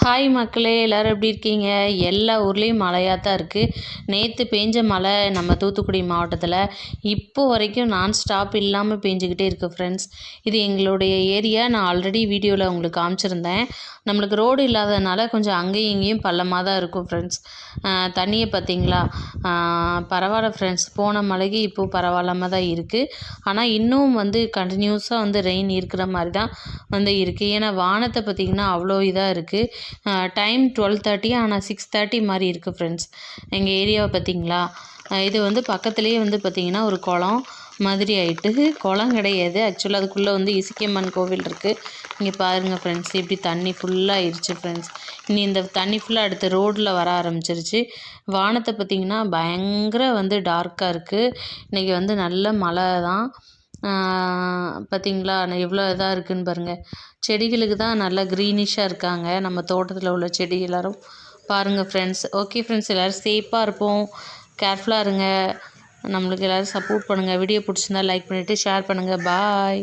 Hi மக்களே, எல்லோரும் எப்படி இருக்கீங்க? எல்லா ஊர்லேயும் மழையாக தான் இருக்குது. நேற்று பேஞ்ச மழை நம்ம தூத்துக்குடி மாவட்டத்தில் இப்போ வரைக்கும் நான் ஸ்டாப் இல்லாமல் பேஞ்சிக்கிட்டே இருக்குது ஃப்ரெண்ட்ஸ். இது எங்களுடைய ஏரியா. நான் ஆல்ரெடி வீடியோவில் உங்களுக்கு காமிச்சிருந்தேன். நம்மளுக்கு ரோடு இல்லாததுனால கொஞ்சம் அங்கேயும் இங்கேயும் பள்ளமாக தான் இருக்கும் ஃப்ரெண்ட்ஸ். தண்ணியை பார்த்தீங்களா? பரவாயில்ல ஃப்ரெண்ட்ஸ், போன மழைக்கு இப்போது பரவாயில்லாமல் தான் இருக்குது. ஆனால் இன்னும் கண்டினியூஸாக ரெயின் இருக்கிற மாதிரி தான் இருக்குது. ஏன்னா வானத்தை பார்த்திங்கன்னா அவ்வளோ இதாக இருக்குது. டைம் 12:30, ஆனால் 6:30 மாதிரி இருக்குது ஃப்ரெண்ட்ஸ். எங்கள் ஏரியாவை பார்த்திங்களா? இது பக்கத்துலேயே பார்த்திங்கன்னா ஒரு குளம் மாதிரி ஆகிட்டு. குளம் கிடையாது ஆக்சுவலாக, அதுக்குள்ளே இசுக்கியம்மன் கோவில் இருக்குது. இங்கே பாருங்கள் ஃப்ரெண்ட்ஸ், இப்படி தண்ணி ஃபுல்லாக ஆயிடுச்சு ஃப்ரெண்ட்ஸ். இனி இந்த தண்ணி ஃபுல்லாக அடுத்து ரோட்டில் வர ஆரம்பிச்சிருச்சு. வானத்தை பார்த்திங்கன்னா பயங்கர டார்க்காக இருக்குது. இன்றைக்கி நல்ல மழை தான். பார்த்திங்களா எவ்வளோ இதாக இருக்குதுன்னு பாருங்கள். செடிகளுக்கு தான் நல்லா க்ரீனிஷாக இருக்காங்க நம்ம தோட்டத்தில் உள்ள செடி எல்லோரும். பாருங்கள் ஃப்ரெண்ட்ஸ். ஓகே ஃப்ரெண்ட்ஸ், எல்லோரும் சேஃபாக இருப்போம், கேர்ஃபுல்லாக இருங்க. நம்மளுக்கு எல்லோரும் சப்போர்ட் பண்ணுங்கள். வீடியோ பிடிச்சிருந்தா லைக் பண்ணிவிட்டு ஷேர் பண்ணுங்கள். பாய்.